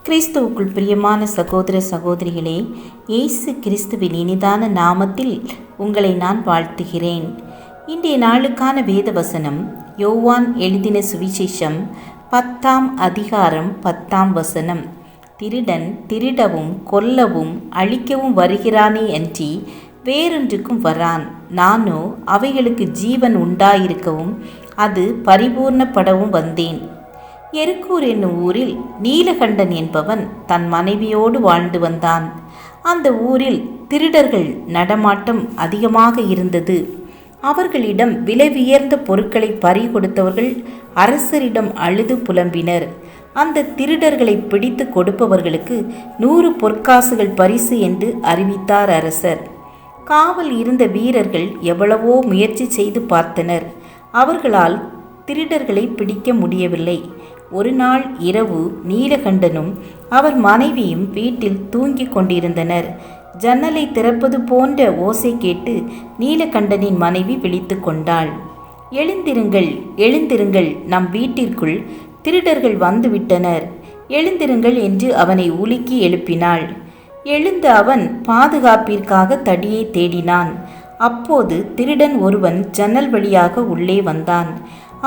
கிறிஸ்துவுக்குள் பிரியமான சகோதர சகோதரிகளே, இயேசு கிறிஸ்துவின் இனிதான நாமத்தில் உங்களை நான் வாழ்த்துகிறேன். இன்றைய நாளுக்கான வேத வசனம் யோவான் எழுதின சுவிசேஷம் 10ஆம் அதிகாரம் 10ஆம் வசனம். திருடன் திருடவும் கொல்லவும் அழிக்கவும் வருகிறானே அன்றி வேறொன்றுக்கும் வரான். நானோ அவைகளுக்கு ஜீவன் உண்டாயிருக்கவும் அது பரிபூர்ணப்படவும் வந்தேன். எருக்கூர் என்னும் ஊரில் நீலகண்டன் என்பவன் தன் மனைவியோடு வாழ்ந்து வந்தான். அந்த ஊரில் திருடர்கள் நடமாட்டம் அதிகமாக இருந்தது. அவர்களிடம் விலை உயர்ந்த பொருட்களை பறி கொடுத்தவர்கள் அரசரிடம் அழுது புலம்பினர். அந்த திருடர்களை பிடித்து கொடுப்பவர்களுக்கு 100 பொற்காசுகள் பரிசு என்று அறிவித்தார் அரசர். காவல் இருந்த வீரர்கள் எவ்வளவோ முயற்சி செய்து பார்த்தனர். அவர்களால் திருடர்களை பிடிக்க முடியவில்லை. ஒரு நாள் இரவு நீலகண்டனும் அவர் மனைவியும் வீட்டில் தூங்கிக் கொண்டிருந்தனர். ஜன்னலை திறப்பது போன்ற ஓசை கேட்டு நீலகண்டனின் மனைவி விழித்து கொண்டாள். எழுந்திருங்கள், எழுந்திருங்கள், நம் வீட்டிற்குள் திருடர்கள் வந்துவிட்டனர், எழுந்திருங்கள் என்று அவனை உலுக்கி எழுப்பினாள். எழுந்த அவன் பாதுகாப்பிற்காக தடியை தேடினான். அப்போது திருடன் ஒருவன் ஜன்னல் வழியாக உள்ளே வந்தான்.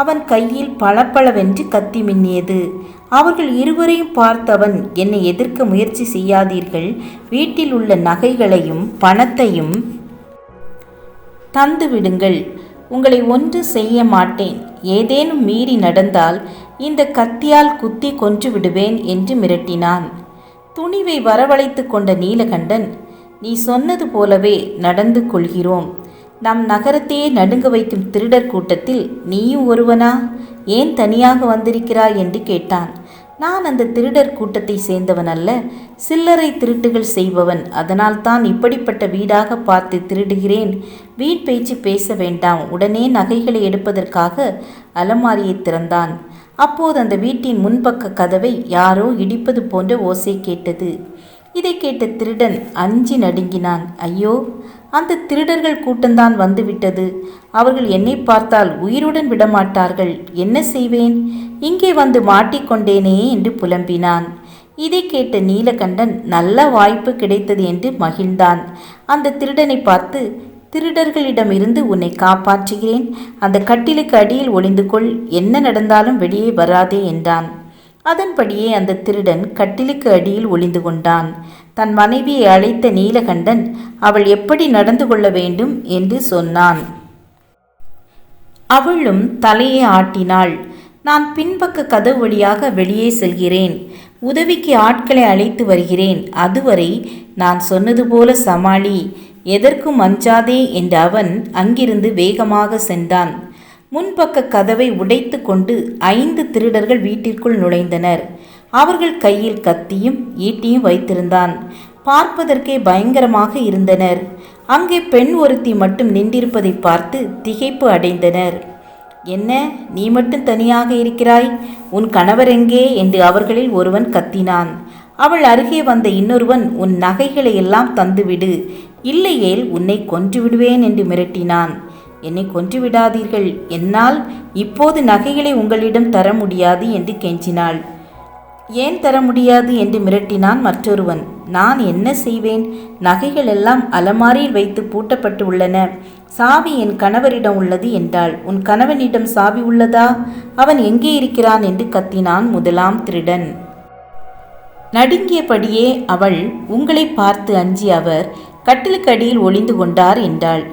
அவன் கையில் பளபளவென்று கத்தி மின்னியது. அவர்கள் இருவரையும் பார்த்தவன், என்னை எதிர்க்க முயற்சி செய்யாதீர்கள், வீட்டில் உள்ள நகைகளையும் பணத்தையும் தந்துவிடுங்கள், உங்களை ஒன்று செய்ய மாட்டேன், ஏதேனும் மீறி நடந்தால் இந்த கத்தியால் குத்தி கொன்று விடுவேன் என்று மிரட்டினான். துணிவை வரவழைத்து கொண்ட நீலகண்டன், நீ சொன்னது போலவே நடந்து கொள்கிறோம். நம் நகரத்தையே நடுங்க வைக்கும் திருடர் கூட்டத்தில் நீயும் ஒருவனா? ஏன் தனியாக வந்திருக்கிறாய் என்று கேட்டான். நான் அந்த திருடர் கூட்டத்தை சேர்ந்தவன் அல்ல, சில்லறை திருட்டுகள் செய்பவன். அதனால் தான் இப்படிப்பட்ட வீடாக பார்த்து திருடுகிறேன். வீண் பேச்சு பேச வேண்டாம். உடனே நகைகளை எடுப்பதற்காக அலமாரியை திறந்தான். அப்போது அந்த வீட்டின் முன்பக்க கதவை யாரோ இடிப்பது போன்ற ஓசை கேட்டது. இதை கேட்ட திருடன் அஞ்சி நடுங்கினான். ஐயோ, அந்த திருடர்கள் கூட்டம்தான் வந்துவிட்டது. அவர்கள் என்னை பார்த்தால் உயிருடன் விடமாட்டார்கள். என்ன செய்வேன்? இங்கே வந்து மாட்டிக்கொண்டேனே என்று புலம்பினான். இதை கேட்ட நீலகண்டன் நல்ல வாய்ப்பு கிடைத்தது என்று மகிழ்ந்தான். அந்த திருடனை பார்த்து, திருடர்களிடமிருந்து உன்னை காப்பாற்றுகிறேன், அந்த கட்டிலுக்கு அடியில் ஒளிந்து கொள், என்ன நடந்தாலும் வெளியே வராதே என்றான். அதன்படியே அந்த திருடன் கட்டிலுக்கு அடியில் ஒளிந்து கொண்டான். தன் மனைவியை அழைத்த நீலகண்டன் அவள் எப்படி நடந்து கொள்ள வேண்டும் என்று சொன்னான். அவளும் தலையை ஆட்டினாள். நான் பின்பக்க கதவு வழியாக வெளியே செல்கிறேன், உதவிக்கு ஆட்களை அழைத்து வருகிறேன், அதுவரை நான் சொன்னது போல சமாளி, எதற்கும் அஞ்சாதே என்று அவன் அங்கிருந்து வேகமாக சென்றான். முன்பக்க கதவை உடைத்து கொண்டு 5 திருடர்கள் வீட்டிற்குள் நுழைந்தனர். அவர்கள் கையில் கத்தியும் ஈட்டியும் வைத்திருந்தான். பார்ப்பதற்கே பயங்கரமாக இருந்தனர். அங்கே பெண் ஒருத்தி மட்டும் நின்றிருப்பதை பார்த்து திகைப்பு அடைந்தனர். என்ன, நீ மட்டும் தனியாக இருக்கிறாய்? உன் கணவர் எங்கே என்று அவர்களில் ஒருவன் கத்தினான். அவள் அருகே வந்த இன்னொருவன், உன் நகைகளை எல்லாம் தந்துவிடு, இல்லையேல் உன்னை கொன்று விடுவேன் என்று மிரட்டினான். என்னை கொன்று விடாதீர்கள், என்னால் இப்போது நகைகளை உங்களிடம் தர முடியாது என்று கெஞ்சினாள். ஏன் தர முடியாது என்று மிரட்டினான் மற்றொருவன். நான் என்ன செய்வேன்? நகைகள் எல்லாம் அலமாரியில் வைத்து பூட்டப்பட்டு உள்ளன, சாவி என் கணவரிடம் உள்ளது என்றாள். உன் கணவனிடம் சாவி உள்ளதா? அவன் எங்கே இருக்கிறான் என்று கத்தினான் முதலாம் திருடன். நடுங்கியபடியே அவள், உங்களை பார்த்து அஞ்சி அவர் கட்டிலுக்கு அடியில் ஒளிந்து கொண்டார் என்றாள்.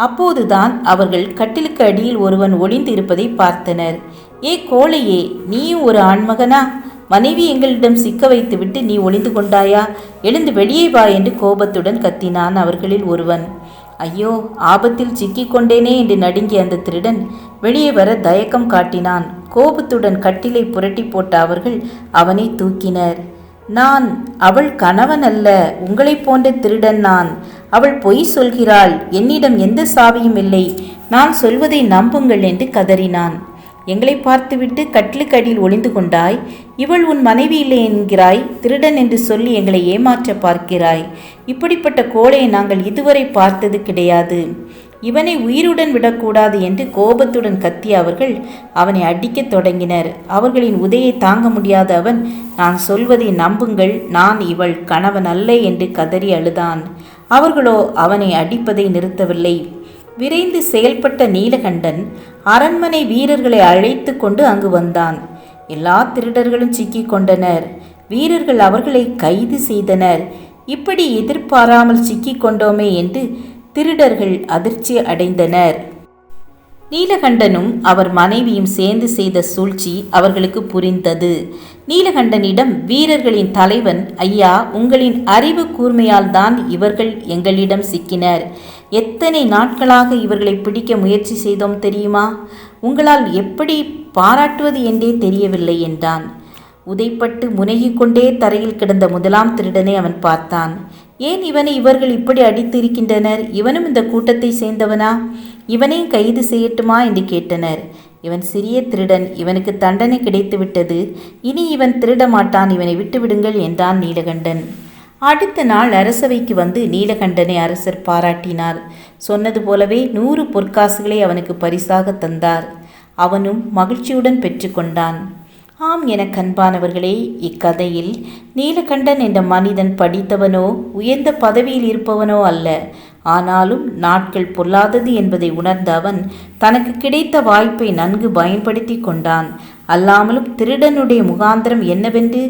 அப்போதுதான் அவர்கள் கட்டிலுக்கு அடியில் ஒருவன் ஒளிந்து இருப்பதை பார்த்தனர். ஏ கோழையே, நீயும் ஒரு ஆண்மகனா? மனைவி எங்களிடம் சிக்க வைத்துவிட்டு நீ ஒளிந்து கொண்டாயா? எழுந்து வெளியே வா என்று கோபத்துடன் கத்தினான் அவர்களில் ஒருவன். ஐயோ, ஆபத்தில் சிக்கிக் கொண்டேனே என்று நடுங்கிய அந்த திருடன் வெளியே வர தயக்கம் காட்டினான். கோபத்துடன் கட்டிலை புரட்டி போட்ட அவர்கள் அவனை தூக்கினர். நான் அவள் கணவன் அல்ல, உங்களைப் போன்ற திருடன் நான். அவள் பொய் சொல்கிறாள், என்னிடம் எந்த சாவியும் இல்லை, நான் சொல்வதை நம்புங்கள் என்று கதறினான். எங்களை பார்த்துவிட்டு கட்டிலுக்கு அடியில் ஒளிந்து கொண்டாய், இவள் உன் மனைவி இல்லை என்கிறாய், திருடன் என்று சொல்லி எங்களை ஏமாற்ற பார்க்கிறாய். இப்படிப்பட்ட கோழையை நாங்கள் இதுவரை பார்த்தது கிடையாது. இவனை உயிருடன் விடக்கூடாது என்று கோபத்துடன் கத்திய அவர்கள் அவனை அடிக்கத் தொடங்கினர். அவர்களின் உதையை தாங்க முடியாத அவன், நான் சொல்வதை நம்புங்கள், நான் இவள் கணவன் அல்ல என்று கதறி அழுதான். அவர்களோ அவனை அடிப்பதை நிறுத்தவில்லை. விரைந்து செயல்பட்ட நீலகண்டன் அரண்மனை வீரர்களை அழைத்து கொண்டு அங்கு வந்தான். எல்லா திருடர்களும் சிக்கிக் கொண்டனர். வீரர்கள் அவர்களை கைது செய்தனர். இப்படி எதிர்பாராமல் சிக்கிக் கொண்டோமே என்று திருடர்கள் அதிர்ச்சி அடைந்தனர். நீலகண்டனும் அவர் மனைவியும் சேர்ந்து செய்த சூழ்ச்சி அவர்களுக்கு புரிந்தது. நீலகண்டனிடம் வீரர்களின் தலைவன், ஐயா, உங்களின் அறிவு கூர்மையால் தான் இவர்கள் எங்களிடம் சிக்கினர். எத்தனை நாட்களாக இவர்களை பிடிக்க முயற்சி செய்தோம் தெரியுமா? உங்களால் எப்படி பாராட்டுவது என்றே தெரியவில்லை என்றான். உதைப்பட்டு முனகிக் கொண்டே தரையில் கிடந்த முதலாம் திருடனை அவன் பார்த்தான். ஏன் இவனை இவர்கள் இப்படி அடித்து இருக்கின்றனர்? இவனும் இந்த கூட்டத்தை சேர்ந்தவனா? இவனையும் கைது செய்யட்டுமா என்று கேட்டனர். இவன் சிறிய திருடன், இவனுக்கு தண்டனை கிடைத்துவிட்டது. இனி இவன் திருட மாட்டான், இவனை விட்டுவிடுங்கள் என்றான் நீலகண்டன். அடுத்த நாள் அரசவைக்கு வந்து நீலகண்டனை அரசர் பாராட்டினார். சொன்னது போலவே 100 பொற்காசுகளை அவனுக்கு பரிசாக தந்தார். அவனும் மகிழ்ச்சியுடன் பெற்றுக்கொண்டான். ஆம் என கண்பானவர்களே, இக்கதையில் நீலகண்டன் என்ற மனிதன் படித்தவனோ உயர்ந்த பதவியில் இருப்பவனோ அல்ல. ஆனாலும் நாட்கள் பொல்லாதது என்பதை உணர்ந்த அவன் தனக்கு கிடைத்த வாய்ப்பை நன்கு பயன்படுத்தி கொண்டான். அல்லாமலும் திருடனுடைய முகாந்திரம் என்னவென்று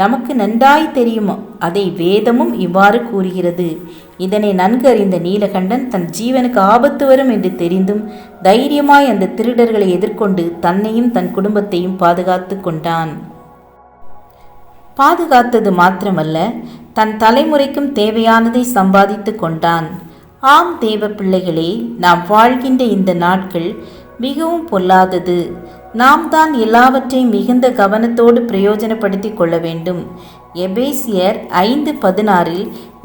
நமக்கு நன்றாய் தெரியும். அதை வேதமும் இவ்வாறு கூறுகிறது. இதனை நன்கு அறிந்த நீலகண்டன் தன் ஜீவனுக்கு ஆபத்து வரும் என்று தெரிந்தும் தைரியமாய் அந்த திருடர்களை எதிர்கொண்டு தன்னையும் தன் குடும்பத்தையும் பாதுகாத்து கொண்டான். பாதுகாத்தது மாத்திரமல்ல, தன் தலைமுறைக்கும் தேவையானதை சம்பாதித்து கொண்டான். ஆம் தேவ பிள்ளைகளே, நாம் வாழ்கின்ற இந்த நாட்கள் மிகவும் பொல்லாதது. நாம் தான் எல்லாவற்றையும் மிகுந்த கவனத்தோடு பிரயோஜனப்படுத்தி கொள்ள வேண்டும். எபேசியர் 5:16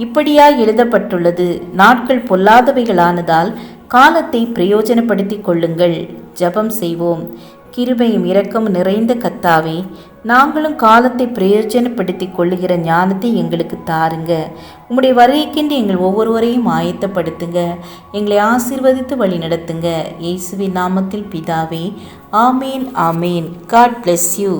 இப்படியாய் எழுதப்பட்டுள்ளது, நாட்கள் பொல்லாதவைகளானதால் காலத்தை பிரயோஜனப்படுத்தி கொள்ளுங்கள். ஜெபம் செய்வோம். கிருபையும் இரக்கமும் நிறைந்த கர்த்தாவே, நாங்களும் காலத்தை பிரயோஜனப்படுத்தி கொள்ளுகிற ஞானத்தை எங்களுக்கு தாருங்க. உம்முடைய வருகைக்கென்று எங்கள் ஒவ்வொருவரையும் ஆயத்தப்படுத்துங்க. எங்களை ஆசீர்வதித்து வழி நடத்துங்க. இயேசுவின் நாமத்தில் பிதாவே, ஆமேன், ஆமேன். God bless you.